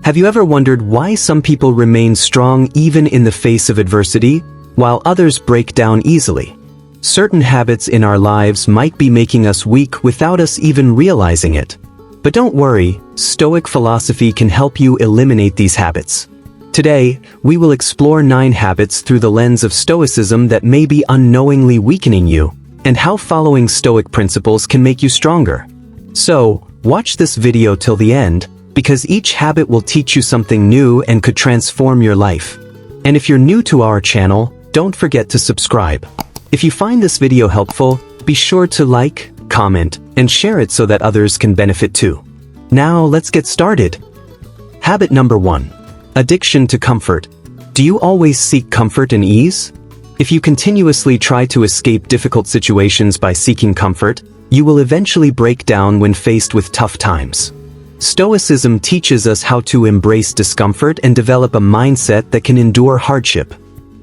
Have you ever wondered why some people remain strong even in the face of adversity, while others break down easily? Certain habits in our lives might be making us weak without us even realizing it. But don't worry, Stoic philosophy can help you eliminate these habits. Today, we will explore 9 habits through the lens of Stoicism that may be unknowingly weakening you, and how following Stoic principles can make you stronger. So, watch this video till the end, because each habit will teach you something new and could transform your life. And if you're new to our channel, don't forget to subscribe. If you find this video helpful, be sure to like, comment, and share it so that others can benefit too. Now, let's get started. Habit number 1. Addiction to comfort. Do you always seek comfort and ease? If you continuously try to escape difficult situations by seeking comfort, you will eventually break down when faced with tough times. Stoicism teaches us how to embrace discomfort and develop a mindset that can endure hardship.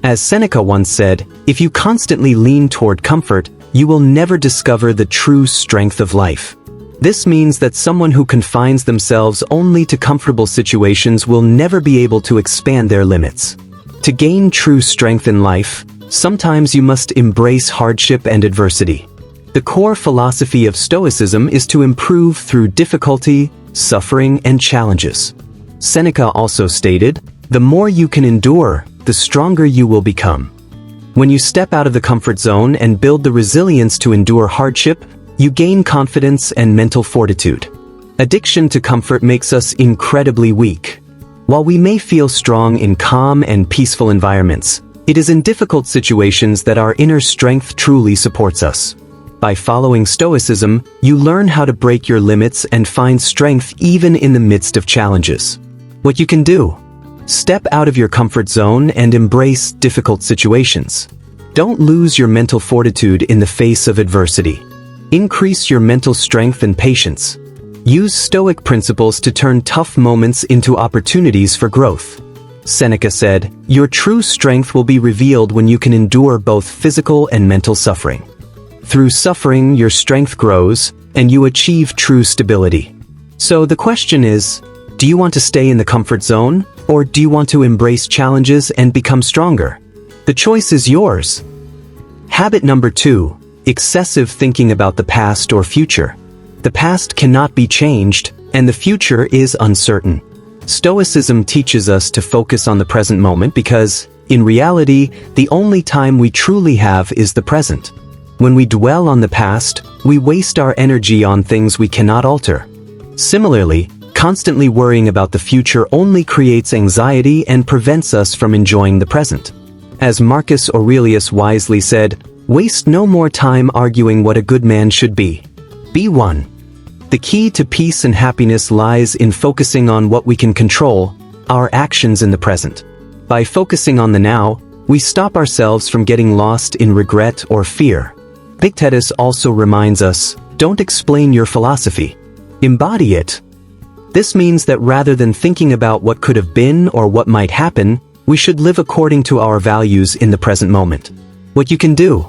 As Seneca once said, if you constantly lean toward comfort, you will never discover the true strength of life. This means that someone who confines themselves only to comfortable situations will never be able to expand their limits. To gain true strength in life, sometimes you must embrace hardship and adversity. The core philosophy of Stoicism is to improve through difficulty, suffering, and challenges. Seneca also stated, "The more you can endure, the stronger you will become." When you step out of the comfort zone and build the resilience to endure hardship, you gain confidence and mental fortitude. Addiction to comfort makes us incredibly weak. While we may feel strong in calm and peaceful environments, it is in difficult situations that our inner strength truly supports us. By following Stoicism, you learn how to break your limits and find strength even in the midst of challenges. What you can do: step out of your comfort zone and embrace difficult situations. Don't lose your mental fortitude in the face of adversity. Increase your mental strength and patience. Use Stoic principles to turn tough moments into opportunities for growth. Seneca said, "Your true strength will be revealed when you can endure both physical and mental suffering." Through suffering, your strength grows, and you achieve true stability. So the question is, do you want to stay in the comfort zone, or do you want to embrace challenges and become stronger? The choice is yours. Habit number 2. Excessive thinking about the past or future. The past cannot be changed, and the future is uncertain. Stoicism teaches us to focus on the present moment because, in reality, the only time we truly have is the present. When we dwell on the past, we waste our energy on things we cannot alter. Similarly, constantly worrying about the future only creates anxiety and prevents us from enjoying the present. As Marcus Aurelius wisely said, "Waste no more time arguing what a good man should be. Be one." The key to peace and happiness lies in focusing on what we can control, our actions in the present. By focusing on the now, we stop ourselves from getting lost in regret or fear. Epictetus also reminds us, "Don't explain your philosophy. Embody it." This means that rather than thinking about what could have been or what might happen, we should live according to our values in the present moment. What you can do: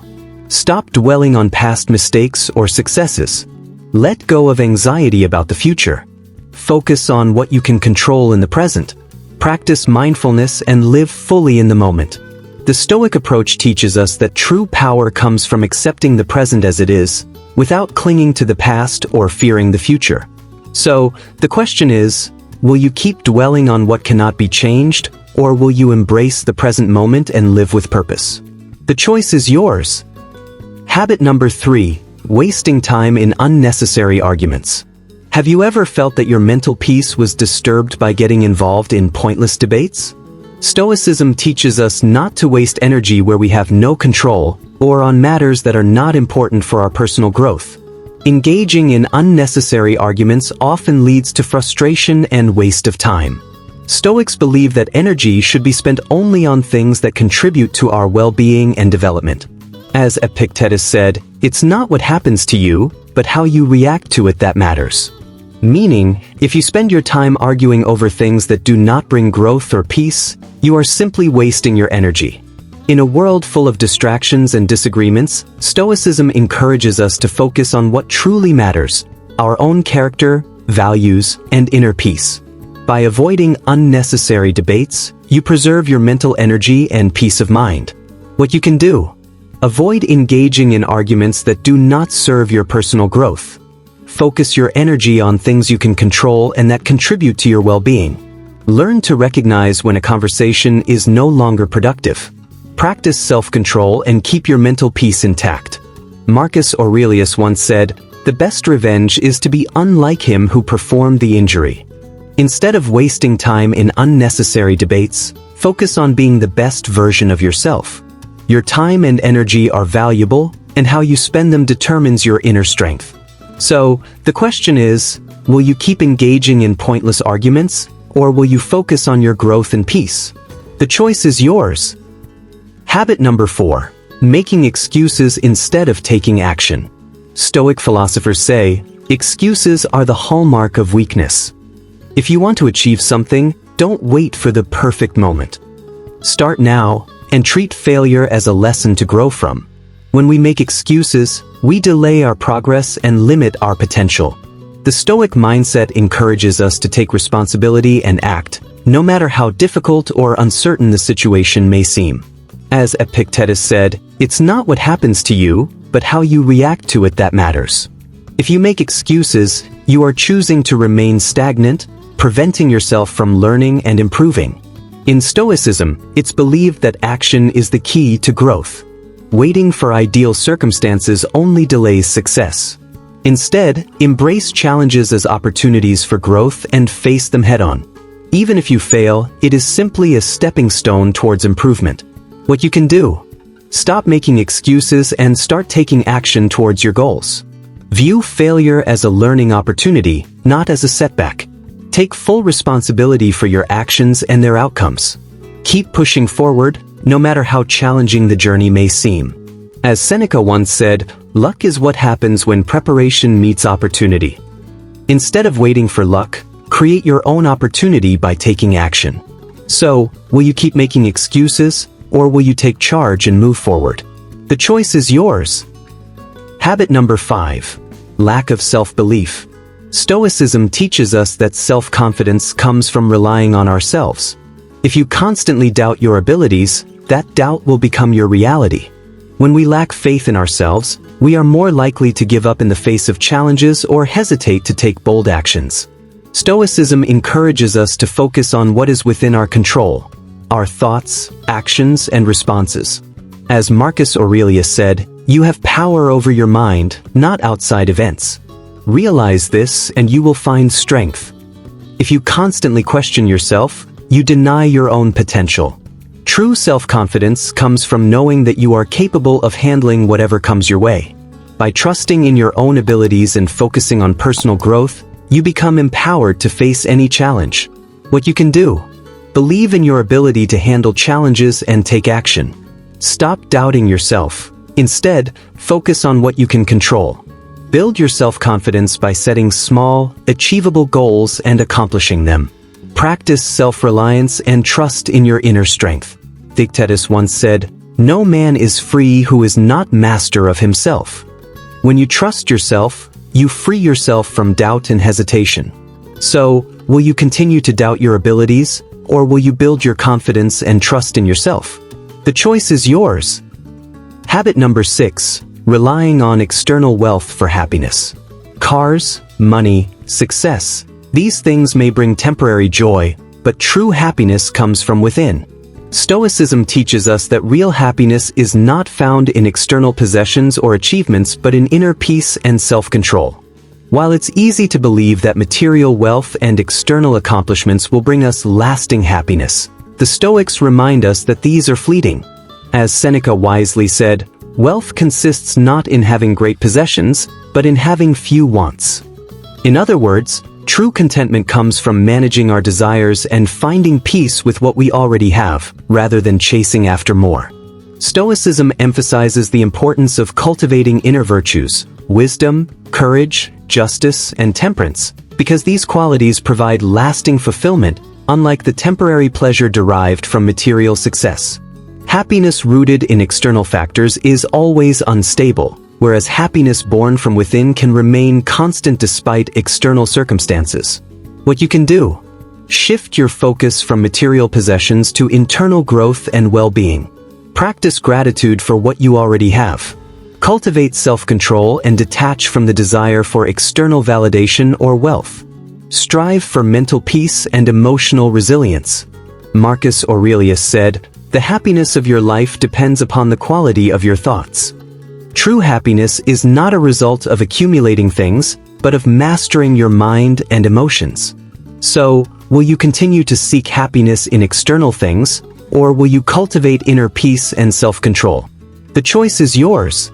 stop dwelling on past mistakes or successes. Let go of anxiety about the future. Focus on what you can control in the present. Practice mindfulness and live fully in the moment. The Stoic approach teaches us that true power comes from accepting the present as it is, without clinging to the past or fearing the future. So, the question is, will you keep dwelling on what cannot be changed, or will you embrace the present moment and live with purpose? The choice is yours. Habit number 3. Wasting time in unnecessary arguments. Have you ever felt that your mental peace was disturbed by getting involved in pointless debates? Stoicism teaches us not to waste energy where we have no control, or on matters that are not important for our personal growth. Engaging in unnecessary arguments often leads to frustration and waste of time. Stoics believe that energy should be spent only on things that contribute to our well-being and development. As Epictetus said, "It's not what happens to you, but how you react to it that matters." Meaning, if you spend your time arguing over things that do not bring growth or peace, you are simply wasting your energy. In a world full of distractions and disagreements, Stoicism encourages us to focus on what truly matters: our own character, values, and inner peace. By avoiding unnecessary debates, you preserve your mental energy and peace of mind. What you can do: avoid engaging in arguments that do not serve your personal growth. Focus your energy on things you can control and that contribute to your well-being. Learn to recognize when a conversation is no longer productive. Practice self-control and keep your mental peace intact. Marcus Aurelius once said, "The best revenge is to be unlike him who performed the injury." Instead of wasting time in unnecessary debates, focus on being the best version of yourself. Your time and energy are valuable, and how you spend them determines your inner strength. So, the question is, will you keep engaging in pointless arguments, or will you focus on your growth and peace? The choice is yours. Habit number 4. Making excuses instead of taking action. Stoic philosophers say, excuses are the hallmark of weakness. If you want to achieve something, don't wait for the perfect moment. Start now, and treat failure as a lesson to grow from. When we make excuses, we delay our progress and limit our potential. The Stoic mindset encourages us to take responsibility and act, no matter how difficult or uncertain the situation may seem. As Epictetus said, it's not what happens to you, but how you react to it that matters. If you make excuses, you are choosing to remain stagnant, preventing yourself from learning and improving. In Stoicism, it's believed that action is the key to growth. Waiting for ideal circumstances only delays success. Instead, embrace challenges as opportunities for growth and face them head-on. Even if you fail, it is simply a stepping stone towards improvement. What you can do: stop making excuses and start taking action towards your goals. View failure as a learning opportunity, not as a setback. Take full responsibility for your actions and their outcomes. Keep pushing forward, no matter how challenging the journey may seem. As Seneca once said, luck is what happens when preparation meets opportunity. Instead of waiting for luck, create your own opportunity by taking action. So, will you keep making excuses, or will you take charge and move forward? The choice is yours. Habit number 5. Lack of self-belief. Stoicism teaches us that self-confidence comes from relying on ourselves. If you constantly doubt your abilities, that doubt will become your reality. When we lack faith in ourselves, we are more likely to give up in the face of challenges or hesitate to take bold actions. Stoicism encourages us to focus on what is within our control: our thoughts, actions, and responses. As Marcus Aurelius said, you have power over your mind, not outside events. Realize this and you will find strength. If you constantly question yourself, you deny your own potential. True self-confidence comes from knowing that you are capable of handling whatever comes your way. By trusting in your own abilities and focusing on personal growth, you become empowered to face any challenge. What you can do: believe in your ability to handle challenges and take action. Stop doubting yourself. Instead, focus on what you can control. Build your self-confidence by setting small, achievable goals and accomplishing them. Practice self-reliance and trust in your inner strength. Epictetus once said, "No man is free who is not master of himself." When you trust yourself, you free yourself from doubt and hesitation. So, will you continue to doubt your abilities, or will you build your confidence and trust in yourself? The choice is yours. Habit number 6. Relying on external wealth for happiness. Cars, money, success. These things may bring temporary joy, but true happiness comes from within. Stoicism teaches us that real happiness is not found in external possessions or achievements but in inner peace and self-control. While it's easy to believe that material wealth and external accomplishments will bring us lasting happiness, the Stoics remind us that these are fleeting. As Seneca wisely said, wealth consists not in having great possessions, but in having few wants. In other words, true contentment comes from managing our desires and finding peace with what we already have, rather than chasing after more. Stoicism emphasizes the importance of cultivating inner virtues: wisdom, courage, justice, and temperance, because these qualities provide lasting fulfillment, unlike the temporary pleasure derived from material success. Happiness rooted in external factors is always unstable, whereas happiness born from within can remain constant despite external circumstances. What you can do: Shift your focus from material possessions to internal growth and well-being. Practice gratitude for what you already have. Cultivate self-control and detach from the desire for external validation or wealth. Strive for mental peace and emotional resilience. Marcus Aurelius said, "The happiness of your life depends upon the quality of your thoughts." True happiness is not a result of accumulating things, but of mastering your mind and emotions. So, will you continue to seek happiness in external things, or will you cultivate inner peace and self-control? The choice is yours.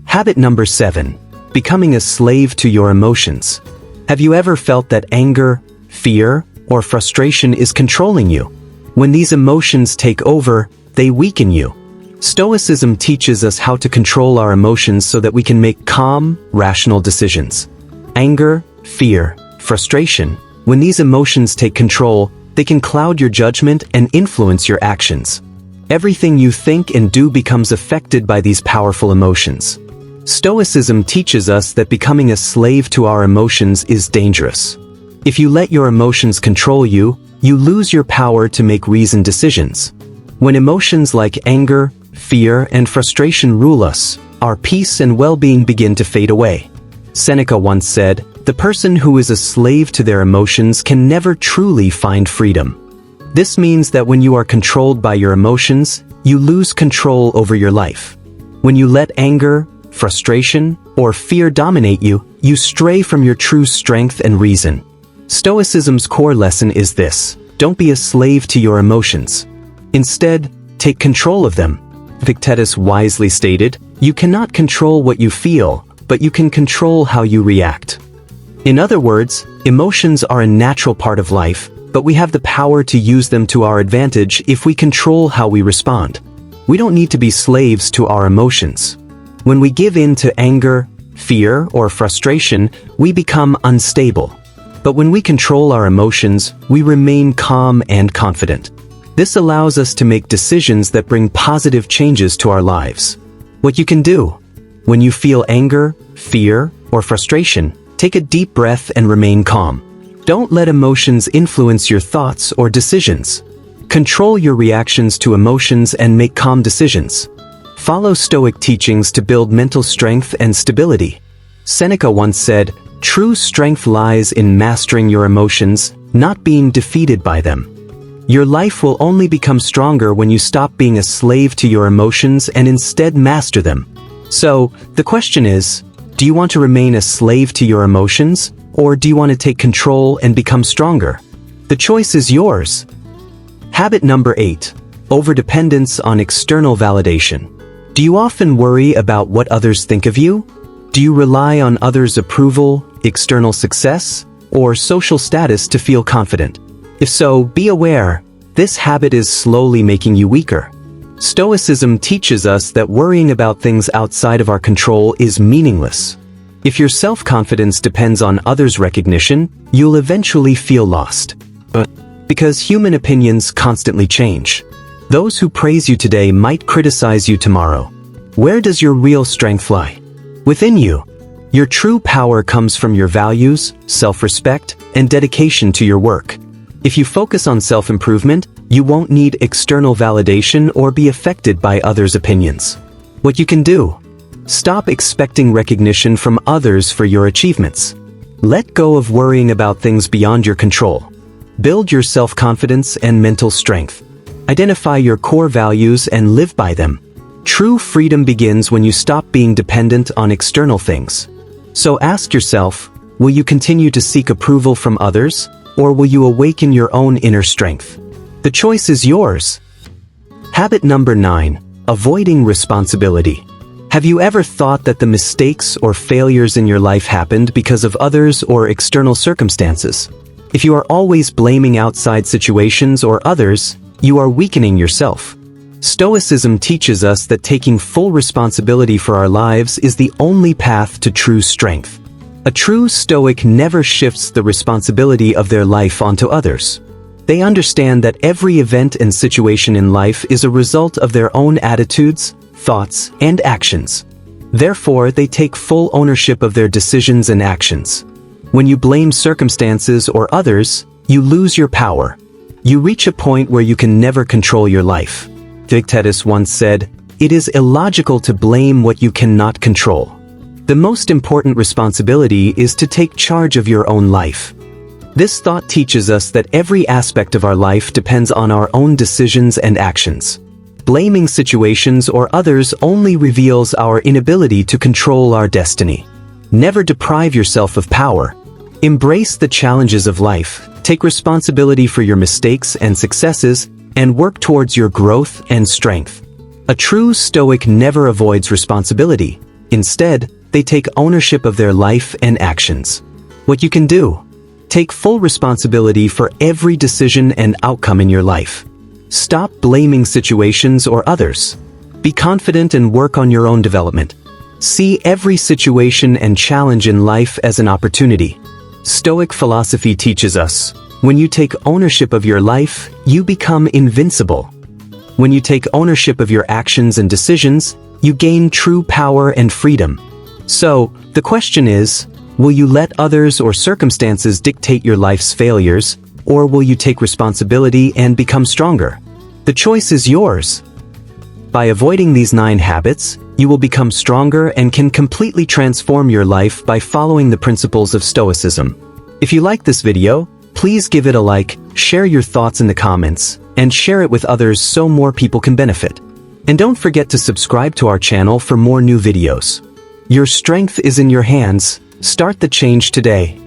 Habit number 7. Becoming a slave to your emotions. Have you ever felt that anger, fear, or frustration is controlling you? When these emotions take over, they weaken you. Stoicism teaches us how to control our emotions so that we can make calm, rational decisions. Anger, fear, frustration, when these emotions take control, they can cloud your judgment and influence your actions. Everything you think and do becomes affected by these powerful emotions. Stoicism teaches us that becoming a slave to our emotions is dangerous. If you let your emotions control you, you lose your power to make reasoned decisions. When emotions like anger, fear, and frustration rule us, our peace and well-being begin to fade away. Seneca once said, "The person who is a slave to their emotions can never truly find freedom." This means that when you are controlled by your emotions, you lose control over your life. When you let anger, frustration, or fear dominate you, you stray from your true strength and reason. Stoicism's core lesson is this: don't be a slave to your emotions. Instead, take control of them. Epictetus wisely stated, "You cannot control what you feel, but you can control how you react." In other words, emotions are a natural part of life, but we have the power to use them to our advantage if we control how we respond. We don't need to be slaves to our emotions. When we give in to anger, fear, or frustration, we become unstable. But when we control our emotions, we remain calm and confident. This allows us to make decisions that bring positive changes to our lives. What you can do: when you feel anger, fear, or frustration, take a deep breath and remain calm. Don't let emotions influence your thoughts or decisions. Control your reactions to emotions and make calm decisions. Follow Stoic teachings to build mental strength and stability. Seneca once said, "True strength lies in mastering your emotions, not being defeated by them." Your life will only become stronger when you stop being a slave to your emotions and instead master them. So, the question is, do you want to remain a slave to your emotions, or do you want to take control and become stronger? The choice is yours. Habit number 8. Overdependence on external validation. Do you often worry about what others think of you? Do you rely on others' approval, external success, or social status to feel confident? If so, be aware, this habit is slowly making you weaker. Stoicism teaches us that worrying about things outside of our control is meaningless. If your self-confidence depends on others' recognition, you'll eventually feel lost. Because human opinions constantly change. Those who praise you today might criticize you tomorrow. Where does your real strength lie? Within you. Your true power comes from your values, self-respect, and dedication to your work. If you focus on self-improvement, you won't need external validation or be affected by others' opinions. What you can do: stop expecting recognition from others for your achievements. Let go of worrying about things beyond your control. Build your self-confidence and mental strength. Identify your core values and live by them. True freedom begins when you stop being dependent on external things. So ask yourself, will you continue to seek approval from others, or will you awaken your own inner strength? The choice is yours. Habit number 9. Avoiding responsibility. Have you ever thought that the mistakes or failures in your life happened because of others or external circumstances? If you are always blaming outside situations or others, you are weakening yourself. Stoicism teaches us that taking full responsibility for our lives is the only path to true strength. A true Stoic never shifts the responsibility of their life onto others. They understand that every event and situation in life is a result of their own attitudes, thoughts, and actions. Therefore, they take full ownership of their decisions and actions. When you blame circumstances or others, you lose your power. You reach a point where you can never control your life. Epictetus once said, "It is illogical to blame what you cannot control." The most important responsibility is to take charge of your own life. This thought teaches us that every aspect of our life depends on our own decisions and actions. Blaming situations or others only reveals our inability to control our destiny. Never deprive yourself of power. Embrace the challenges of life, take responsibility for your mistakes and successes, and work towards your growth and strength. A true Stoic never avoids responsibility. Instead, they take ownership of their life and actions. What you can do: take full responsibility for every decision and outcome in your life. Stop blaming situations or others. Be confident and work on your own development. See every situation and challenge in life as an opportunity. Stoic philosophy teaches us, when you take ownership of your life, you become invincible. When you take ownership of your actions and decisions, you gain true power and freedom. So, the question is, will you let others or circumstances dictate your life's failures, or will you take responsibility and become stronger? The choice is yours. By avoiding these 9 habits, you will become stronger and can completely transform your life by following the principles of Stoicism. If you like this video, please give it a like, share your thoughts in the comments, and share it with others so more people can benefit. And don't forget to subscribe to our channel for more new videos. Your strength is in your hands. Start the change today.